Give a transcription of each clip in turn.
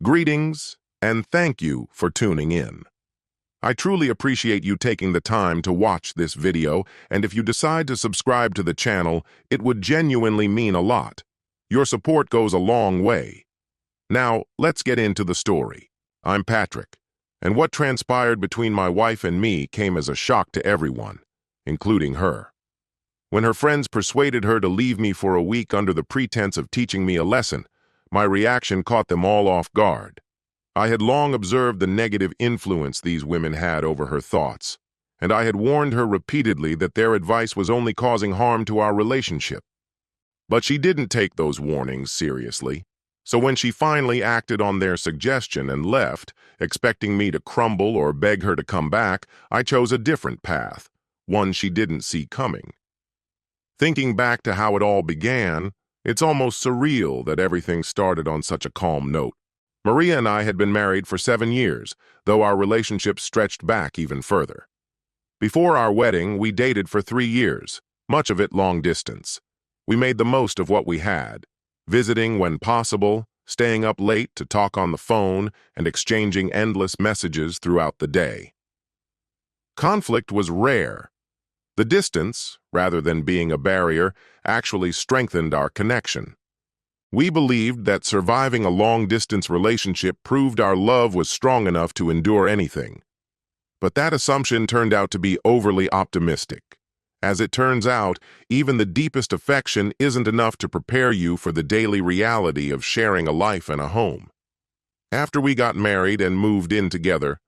Greetings, and thank you for tuning in. I truly appreciate you taking the time to watch this video, and if you decide to subscribe to the channel, it would genuinely mean a lot. Your support goes a long way. Now, let's get into the story. I'm Patrick, and what transpired between my wife and me came as a shock to everyone, including her. When her friends persuaded her to leave me for a week under the pretense of teaching me a lesson, my reaction caught them all off guard. I had long observed the negative influence these women had over her thoughts, and I had warned her repeatedly that their advice was only causing harm to our relationship. But she didn't take those warnings seriously, so when she finally acted on their suggestion and left, expecting me to crumble or beg her to come back, I chose a different path, one she didn't see coming. Thinking back to how it all began, it's almost surreal that everything started on such a calm note. Maria and I had been married for 7 years, though our relationship stretched back even further. Before our wedding, we dated for 3 years, much of it long distance. We made the most of what we had, visiting when possible, staying up late to talk on the phone, and exchanging endless messages throughout the day. Conflict was rare. The distance, rather than being a barrier, actually strengthened our connection. We believed that surviving a long-distance relationship proved our love was strong enough to endure anything. But that assumption turned out to be overly optimistic. As it turns out, even the deepest affection isn't enough to prepare you for the daily reality of sharing a life and a home. After we got married and moved in together,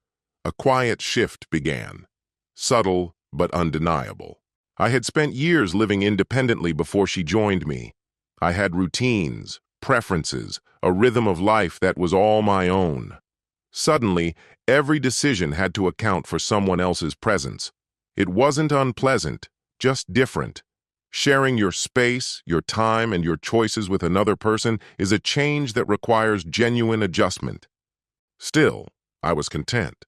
a quiet shift began, subtle but undeniable. I had spent years living independently before she joined me. I had routines, preferences, a rhythm of life that was all my own. Suddenly, every decision had to account for someone else's presence. It wasn't unpleasant, just different. Sharing your space, your time, and your choices with another person is a change that requires genuine adjustment. Still, I was content.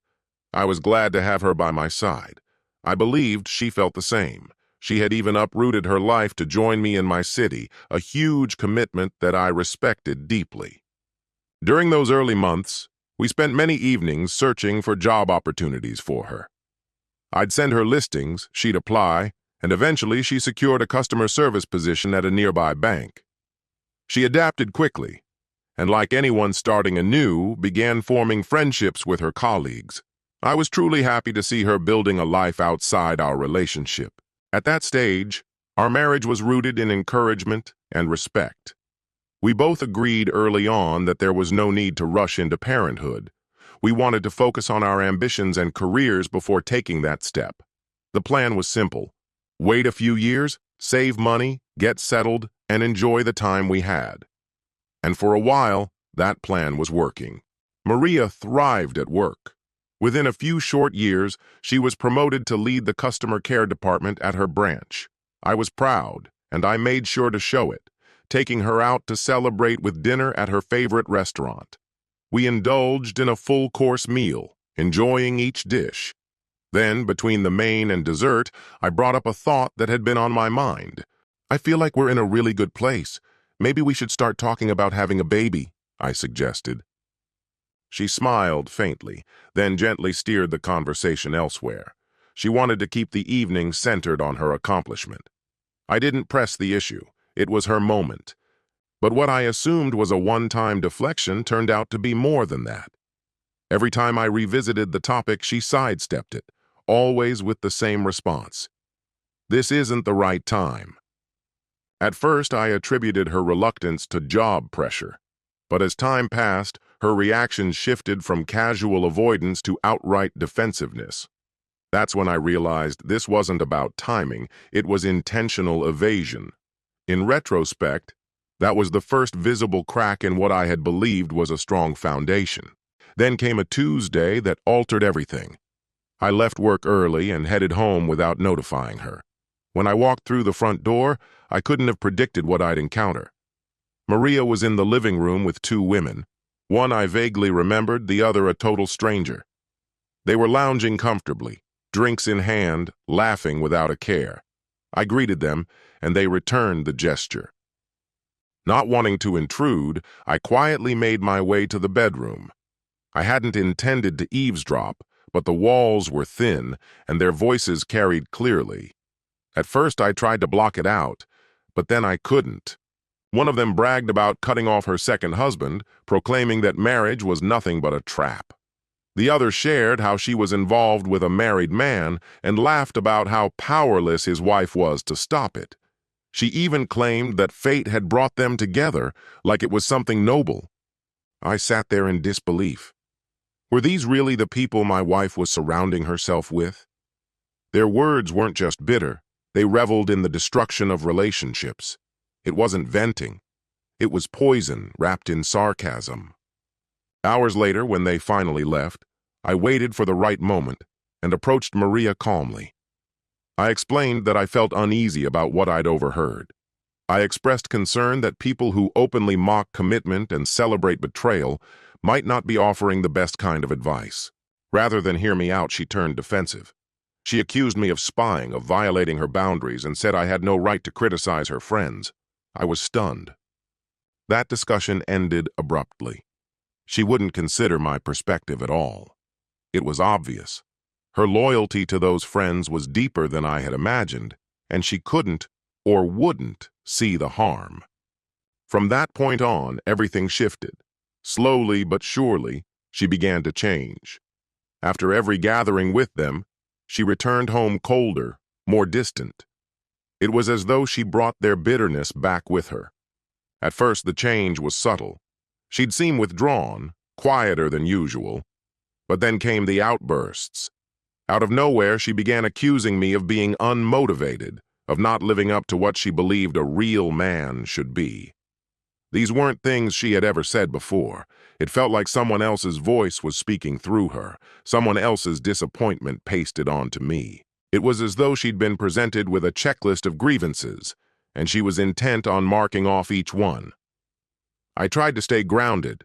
I was glad to have her by my side. I believed she felt the same. She had even uprooted her life to join me in my city, a huge commitment that I respected deeply. During those early months, we spent many evenings searching for job opportunities for her. I'd send her listings, she'd apply, and eventually she secured a customer service position at a nearby bank. She adapted quickly, and like anyone starting anew, began forming friendships with her colleagues. I was truly happy to see her building a life outside our relationship. At that stage, our marriage was rooted in encouragement and respect. We both agreed early on that there was no need to rush into parenthood. We wanted to focus on our ambitions and careers before taking that step. The plan was simple. Wait a few years, save money, get settled, and enjoy the time we had. And for a while, that plan was working. Maria thrived at work. Within a few short years, she was promoted to lead the customer care department at her branch. I was proud, and I made sure to show it, taking her out to celebrate with dinner at her favorite restaurant. We indulged in a full-course meal, enjoying each dish. Then, between the main and dessert, I brought up a thought that had been on my mind. I feel like we're in a really good place. Maybe we should start talking about having a baby, I suggested. She smiled faintly, then gently steered the conversation elsewhere. She wanted to keep the evening centered on her accomplishment. I didn't press the issue. It was her moment. But what I assumed was a one-time deflection turned out to be more than that. Every time I revisited the topic, she sidestepped it, always with the same response. This isn't the right time. At first, I attributed her reluctance to job pressure. But as time passed, her reactions shifted from casual avoidance to outright defensiveness. That's when I realized this wasn't about timing, it was intentional evasion. In retrospect, that was the first visible crack in what I had believed was a strong foundation. Then came a Tuesday that altered everything. I left work early and headed home without notifying her. When I walked through the front door, I couldn't have predicted what I'd encounter. Maria was in the living room with 2 women. One I vaguely remembered, the other a total stranger. They were lounging comfortably, drinks in hand, laughing without a care. I greeted them, and they returned the gesture. Not wanting to intrude, I quietly made my way to the bedroom. I hadn't intended to eavesdrop, but the walls were thin and their voices carried clearly. At first I tried to block it out, but then I couldn't. One of them bragged about cutting off her second husband, proclaiming that marriage was nothing but a trap. The other shared how she was involved with a married man and laughed about how powerless his wife was to stop it. She even claimed that fate had brought them together, like it was something noble. I sat there in disbelief. Were these really the people my wife was surrounding herself with? Their words weren't just bitter. They reveled in the destruction of relationships. It wasn't venting. It was poison wrapped in sarcasm. Hours later, when they finally left, I waited for the right moment and approached Maria calmly. I explained that I felt uneasy about what I'd overheard. I expressed concern that people who openly mock commitment and celebrate betrayal might not be offering the best kind of advice. Rather than hear me out, she turned defensive. She accused me of spying, of violating her boundaries, and said I had no right to criticize her friends. I was stunned. That discussion ended abruptly. She wouldn't consider my perspective at all. It was obvious. Her loyalty to those friends was deeper than I had imagined, and she couldn't or wouldn't see the harm. From that point on, everything shifted. Slowly but surely, she began to change. After every gathering with them, she returned home colder, more distant. It was as though she brought their bitterness back with her. At first, the change was subtle. She'd seem withdrawn, quieter than usual. But then came the outbursts. Out of nowhere, she began accusing me of being unmotivated, of not living up to what she believed a real man should be. These weren't things she had ever said before. It felt like someone else's voice was speaking through her, someone else's disappointment pasted onto me. It was as though she'd been presented with a checklist of grievances, and she was intent on marking off each one. I tried to stay grounded,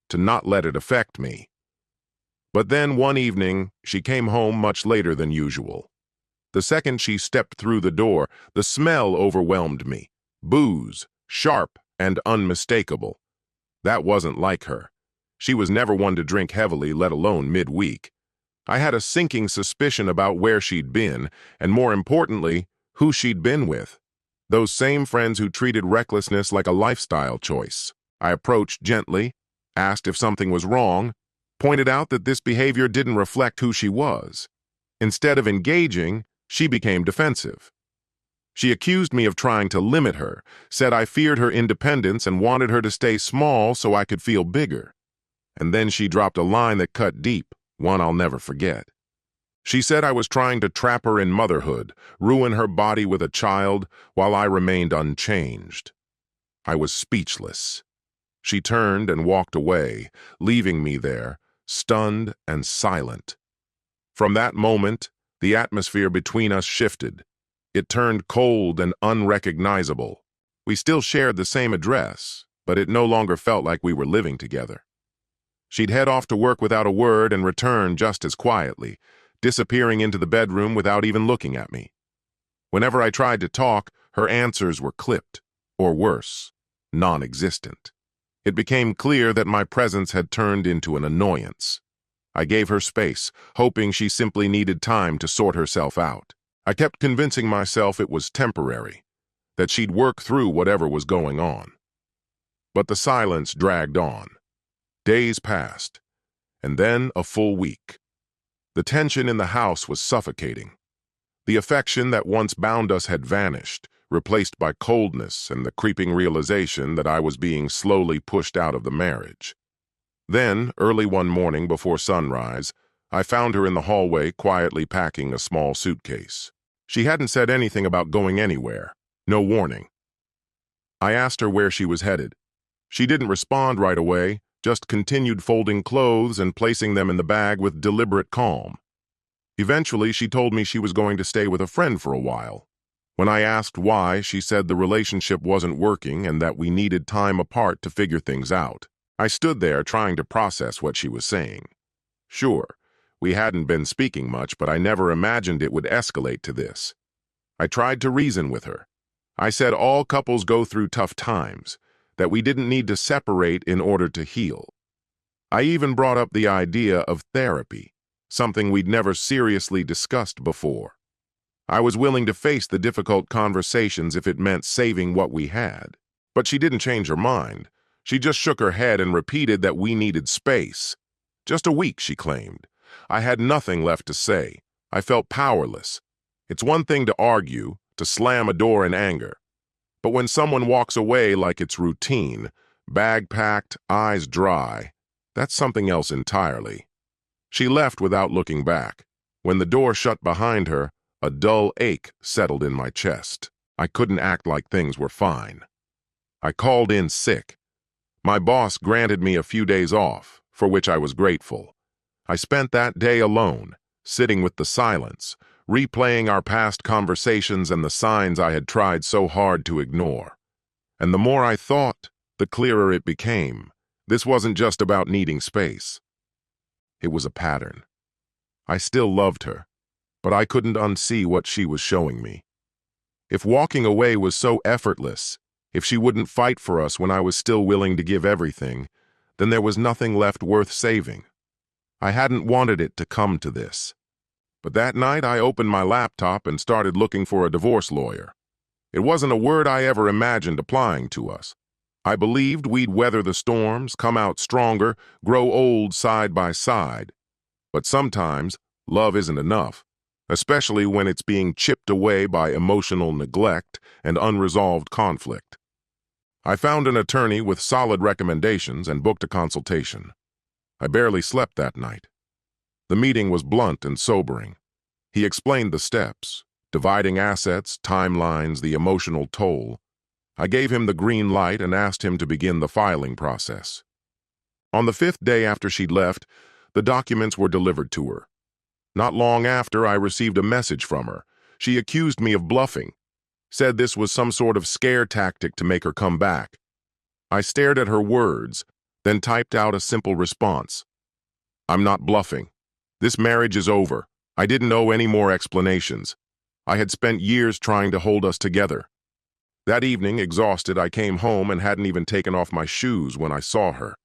to not let it affect me. But then one evening, she came home much later than usual. The second she stepped through the door, the smell overwhelmed me. Booze, sharp and unmistakable. That wasn't like her. She was never one to drink heavily, let alone midweek. I had a sinking suspicion about where she'd been, and more importantly, who she'd been with. Those same friends who treated recklessness like a lifestyle choice. I approached gently, asked if something was wrong, pointed out that this behavior didn't reflect who she was. Instead of engaging, she became defensive. She accused me of trying to limit her, said I feared her independence and wanted her to stay small so I could feel bigger. And then she dropped a line that cut deep, one I'll never forget. She said I was trying to trap her in motherhood, ruin her body with a child, while I remained unchanged. I was speechless. She turned and walked away, leaving me there, stunned and silent. From that moment, the atmosphere between us shifted. It turned cold and unrecognizable. We still shared the same address, but it no longer felt like we were living together. She'd head off to work without a word and return just as quietly, disappearing into the bedroom without even looking at me. Whenever I tried to talk, her answers were clipped, or worse, non-existent. It became clear that my presence had turned into an annoyance. I gave her space, hoping she simply needed time to sort herself out. I kept convincing myself it was temporary, that she'd work through whatever was going on. But the silence dragged on. Days passed, and then a full week. The tension in the house was suffocating. The affection that once bound us had vanished, replaced by coldness and the creeping realization that I was being slowly pushed out of the marriage. Then, early one morning before sunrise, I found her in the hallway quietly packing a small suitcase. She hadn't said anything about going anywhere, no warning. I asked her where she was headed. She didn't respond right away, just continued folding clothes and placing them in the bag with deliberate calm. Eventually, she told me she was going to stay with a friend for a while. When I asked why, she said the relationship wasn't working and that we needed time apart to figure things out. I stood there trying to process what she was saying. Sure, we hadn't been speaking much, but I never imagined it would escalate to this. I tried to reason with her. I said all couples go through tough times, that we didn't need to separate in order to heal. I even brought up the idea of therapy, something we'd never seriously discussed before. I was willing to face the difficult conversations if it meant saving what we had. But she didn't change her mind. She just shook her head and repeated that we needed space. Just a week, she claimed. I had nothing left to say. I felt powerless. It's one thing to argue, to slam a door in anger. But when someone walks away like it's routine, bag packed, eyes dry, that's something else entirely. She left without looking back. When the door shut behind her, a dull ache settled in my chest. I couldn't act like things were fine. I called in sick. My boss granted me a few days off, for which I was grateful. I spent that day alone, sitting with the silence, replaying our past conversations and the signs I had tried so hard to ignore. And the more I thought, the clearer it became. This wasn't just about needing space. It was a pattern. I still loved her, but I couldn't unsee what she was showing me. If walking away was so effortless, if she wouldn't fight for us when I was still willing to give everything, then there was nothing left worth saving. I hadn't wanted it to come to this. But that night I opened my laptop and started looking for a divorce lawyer. It wasn't a word I ever imagined applying to us. I believed we'd weather the storms, come out stronger, grow old side by side. But sometimes love isn't enough, especially when it's being chipped away by emotional neglect and unresolved conflict. I found an attorney with solid recommendations and booked a consultation. I barely slept that night. The meeting was blunt and sobering. He explained the steps, dividing assets, timelines, the emotional toll. I gave him the green light and asked him to begin the filing process. On the 5th day after she'd left, the documents were delivered to her. Not long after, I received a message from her. She accused me of bluffing, said this was some sort of scare tactic to make her come back. I stared at her words, then typed out a simple response. I'm not bluffing. This marriage is over. I didn't owe any more explanations. I had spent years trying to hold us together. That evening, exhausted, I came home and hadn't even taken off my shoes when I saw her.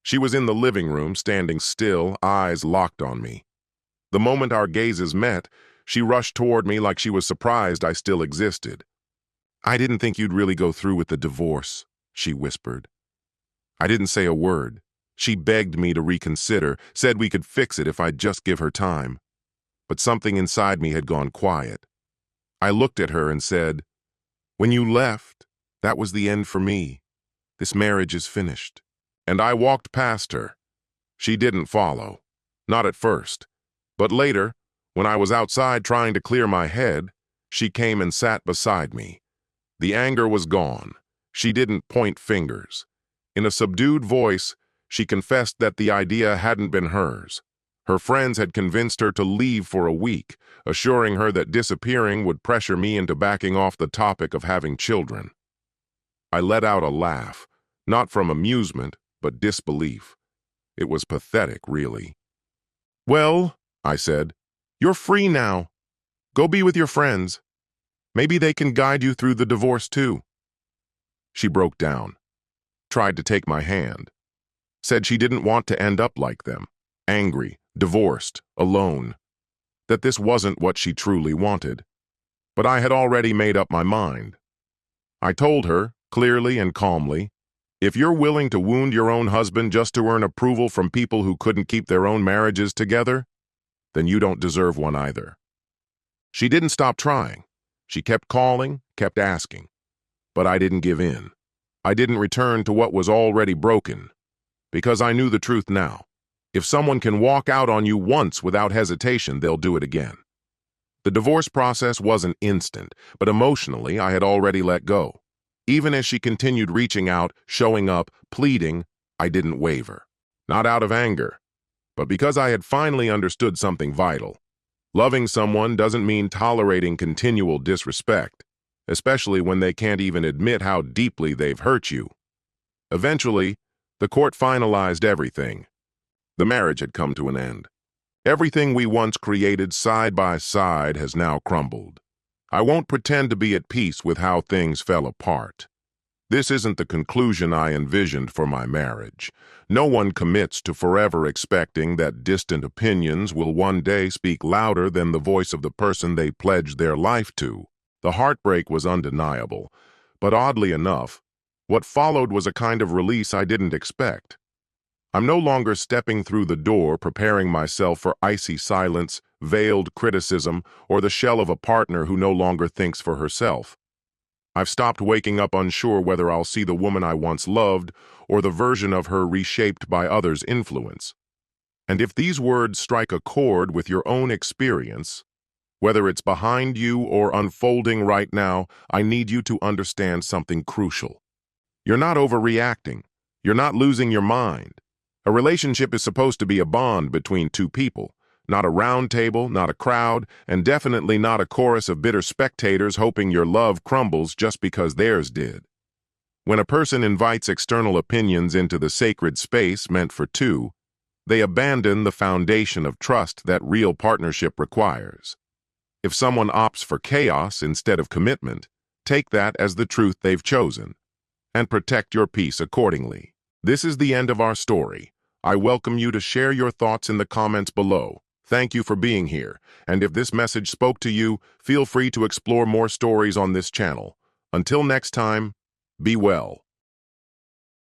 She was in the living room, standing still, eyes locked on me. The moment our gazes met, she rushed toward me like she was surprised I still existed. I didn't think you'd really go through with the divorce, she whispered. I didn't say a word. She begged me to reconsider, said we could fix it if I'd just give her time. But something inside me had gone quiet. I looked at her and said, when you left, that was the end for me. This marriage is finished. And I walked past her. She didn't follow. Not at first. But later, when I was outside trying to clear my head, she came and sat beside me. The anger was gone. She didn't point fingers. In a subdued voice, she confessed that the idea hadn't been hers. Her friends had convinced her to leave for a week, assuring her that disappearing would pressure me into backing off the topic of having children. I let out a laugh, not from amusement, but disbelief. It was pathetic, really. Well, I said, you're free now. Go be with your friends. Maybe they can guide you through the divorce too. She broke down, tried to take my hand, said she didn't want to end up like them, angry, divorced, alone, that this wasn't what she truly wanted. But I had already made up my mind. I told her, clearly and calmly, if you're willing to wound your own husband just to earn approval from people who couldn't keep their own marriages together, then you don't deserve one either. She didn't stop trying. She kept calling, kept asking. But I didn't give in. I didn't return to what was already broken, because I knew the truth now. If someone can walk out on you once without hesitation, they'll do it again. The divorce process wasn't instant, but emotionally I had already let go. Even as she continued reaching out, showing up, pleading, I didn't waver. Not out of anger, but because I had finally understood something vital. Loving someone doesn't mean tolerating continual disrespect, especially when they can't even admit how deeply they've hurt you. Eventually, the court finalized everything. The marriage had come to an end. Everything we once created side by side has now crumbled. I won't pretend to be at peace with how things fell apart. This isn't the conclusion I envisioned for my marriage. No one commits to forever expecting that distant opinions will one day speak louder than the voice of the person they pledged their life to. The heartbreak was undeniable, but oddly enough, what followed was a kind of release I didn't expect. I'm no longer stepping through the door preparing myself for icy silence, veiled criticism, or the shell of a partner who no longer thinks for herself. I've stopped waking up unsure whether I'll see the woman I once loved or the version of her reshaped by others' influence. And if these words strike a chord with your own experience, whether it's behind you or unfolding right now, I need you to understand something crucial. You're not overreacting. You're not losing your mind. A relationship is supposed to be a bond between two people. Not a round table, not a crowd, and definitely not a chorus of bitter spectators hoping your love crumbles just because theirs did. When a person invites external opinions into the sacred space meant for two, they abandon the foundation of trust that real partnership requires. If someone opts for chaos instead of commitment, take that as the truth they've chosen, and protect your peace accordingly. This is the end of our story. I welcome you to share your thoughts in the comments below. Thank you for being here, and if this message spoke to you, feel free to explore more stories on this channel. Until next time, be well.